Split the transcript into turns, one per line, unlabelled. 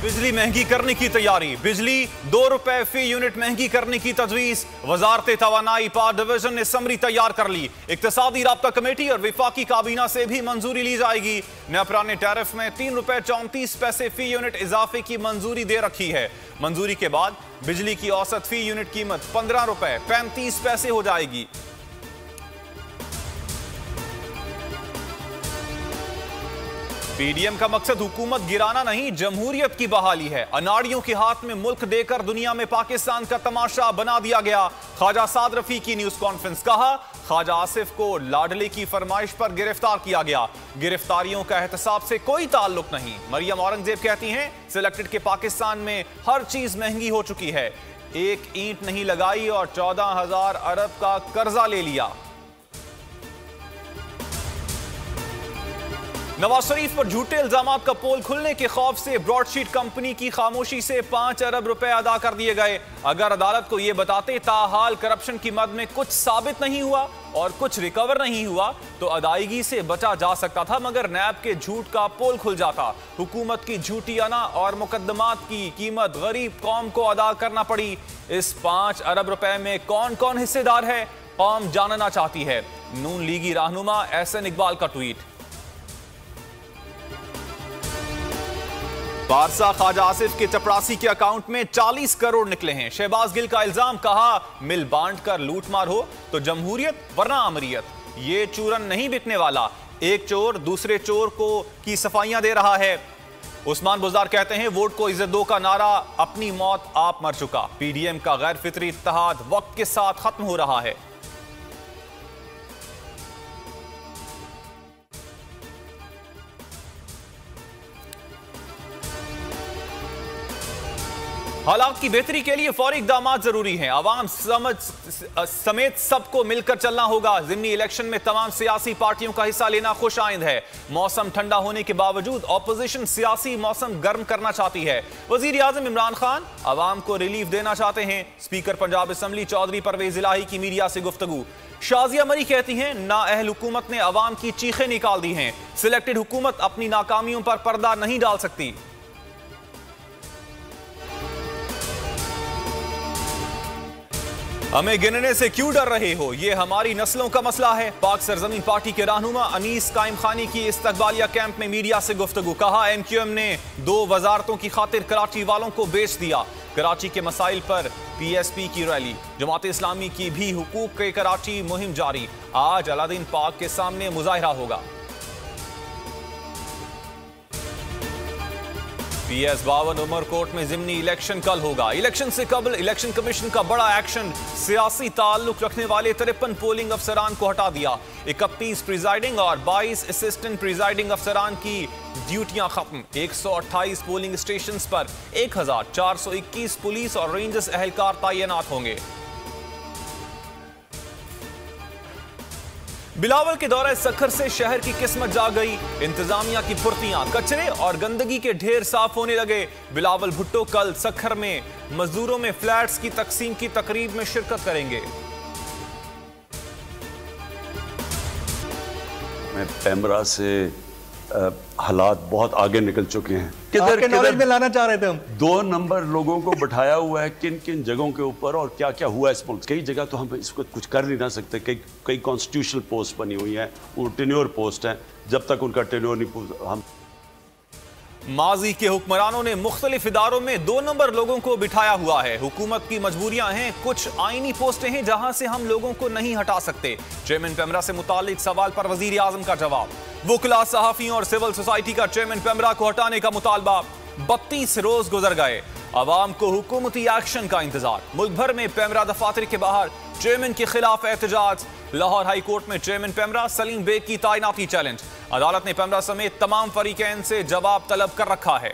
बिजली महंगी करने की तैयारी। बिजली 2 रुपए फी यूनिट महंगी करने की तजवीज। वजारत तवानाई पावर डिवीजन ने समरी तैयार कर ली। इक्तसादी राब्ता कमेटी और विफाकी काबीना से भी मंजूरी ली जाएगी। नेपराने टैरिफ में 3 रुपए 34 पैसे फी यूनिट इजाफे की मंजूरी दे रखी है। मंजूरी के बाद बिजली की औसत फी यूनिट कीमत 15 रुपए 35 पैसे हो जाएगी। पीडीएम का मकसद हुकूमत गिराना नहीं, जमहूरियत की बहाली है। अनाड़ियों के हाथ में मुल्क देकर दुनिया में पाकिस्तान का तमाशा बना दिया गया। ख्वाजा साद रफी की न्यूज कॉन्फ्रेंस। कहा, ख्वाजा आसिफ को लाडले की फरमाइश पर गिरफ्तार किया गया। गिरफ्तारियों का एहतसाब से कोई ताल्लुक नहीं। मरियम औरंगजेब कहती हैं, सिलेक्टेड के पाकिस्तान में हर चीज महंगी हो चुकी है। एक ईंट नहीं लगाई और 14,000 अरब का कर्जा ले लिया। नवाज शरीफ पर झूठे इल्जामात का पोल खुलने के खौफ से ब्रॉडशीट कंपनी की खामोशी से 5 अरब रुपए अदा कर दिए गए। अगर अदालत को यह बताते ताहाल करप्शन की मद में कुछ साबित नहीं हुआ और कुछ रिकवर नहीं हुआ तो अदायगी से बचा जा सकता था, मगर नैब के झूठ का पोल खुल जाता। हुकूमत की झूठी अना और मुकदमात की कीमत गरीब कौम को अदा करना पड़ी। इस 5 अरब रुपए में कौन कौन हिस्सेदार है, कौम जानना चाहती है। नून लीगी रहनुमा एहसन इकबाल का ट्वीट। बारसा ख्वाजा आसिफ के चपरासी के अकाउंट में 40 करोड़ निकले हैं। शहबाज गिल का इल्जाम। कहा, मिल बांट कर लूटमार हो तो जमहूरियत वरना अमरियत। ये चूरन नहीं बिकने वाला। एक चोर दूसरे चोर को की सफाइयां दे रहा है। उस्मान बुज़दार कहते हैं, वोट को इज्जत दो का नारा अपनी मौत आप मर चुका। पीडीएम का गैर फितरी इत्तेहाद वक्त के साथ खत्म हो रहा है। हालात की बेहतरी के लिए फौरी इक़दामात जरूरी हैं। आवाम समेत सबको मिलकर चलना होगा। ज़िमनी इलेक्शन में तमाम सियासी पार्टियों का हिस्सा लेना खुश आइंद है। मौसम ठंडा होने के बावजूद ऑपोजिशन सियासी मौसम गर्म करना चाहती है। वज़ीर आज़म इमरान खान आवाम को रिलीफ देना चाहते हैं। स्पीकर पंजाब असम्बली चौधरी परवेज इलाही की मीडिया से गुफ्तगू। शाजिया मरी कहती हैं, नाअहल हुकूमत ने अवाम की चीखें निकाल दी हैं। सिलेक्टेड हुकूमत अपनी नाकामियों पर पर्दा नहीं डाल सकती। हमें गिनने से क्यों डर रहे हो, ये हमारी नस्लों का मसला है। पाक सरजमीन पार्टी के रहनुमा अनीस कायम खानी की इस्तकबालिया कैंप में मीडिया से गुफ्तगू। कहा, एमक्यूएम ने 2 वजारतों की खातिर कराची वालों को बेच दिया। कराची के मसाइल पर पीएसपी की रैली। जमात इस्लामी की भी हुकूक के कराची मुहिम जारी। आज अलादीन पार्क के सामने मुजाहिरा होगा। PS 52 उमरकोट में ज़िमनी इलेक्शन कल होगा। इलेक्शन से कबल इलेक्शन कमीशन का बड़ा एक्शन। सियासी ताल्लुक रखने वाले 53 पोलिंग अफसरान को हटा दिया। 31 प्रिजाइडिंग और 22 असिस्टेंट प्रिजाइडिंग अफसरान की ड्यूटियां खत्म। 128 पोलिंग स्टेशन पर 1421 पुलिस और रेंजर्स एहलकार तैनात होंगे। बिलावल के दौरे सखर से शहर की किस्मत जा गई। इंतजामिया की फुर्तियां, कचरे और गंदगी के ढेर साफ होने लगे। बिलावल भुट्टो कल सखर में मजदूरों में फ्लैट्स की तकसीम की तकरीब में शिरकत करेंगे।
मैं पेमरा से हालात बहुत आगे निकल चुके हैं।
किधर नॉलेज में लाना चाह रहे थे हम।
2 नंबर लोगों को बैठाया हुआ है किन किन जगहों के ऊपर और क्या क्या हुआ इस मुल्क। कई जगह तो हम इसको कुछ कर नहीं ना सकते। कई कॉन्स्टिट्यूशनल पोस्ट बनी हुई है, वो टेन्योर पोस्ट है। जब तक उनका टेन्योर नहीं हम
माजी के हुक्मरानों ने मुख्तलिफ इदारों में 2 नंबर लोगों को बिठाया हुआ है। हुकूमत की मजबूरियां हैं। कुछ आईनी पोस्टें हैं जहां से हम लोगों को नहीं हटा सकते। चेयरमैन पेमरा से मुतालिक सवाल पर वजीर आजम का जवाब। वुकला, सहाफियों और सिविल सोसाइटी का चेयरमैन पेमरा को हटाने का मुतालबा। 32 रोज गुजर गए। अवाम को हुकूमती एक्शन का इंतजार। मुल्क भर में पेमरा दफातर के बाहर चेयरमैन के खिलाफ एहतजाज। लाहौर हाई कोर्ट में चेयरमैन पेमरा सलीम बेग की तैनाती चैलेंज। अदालत ने पेमरा समेत तमाम फरीकैन से जवाब तलब कर रखा है।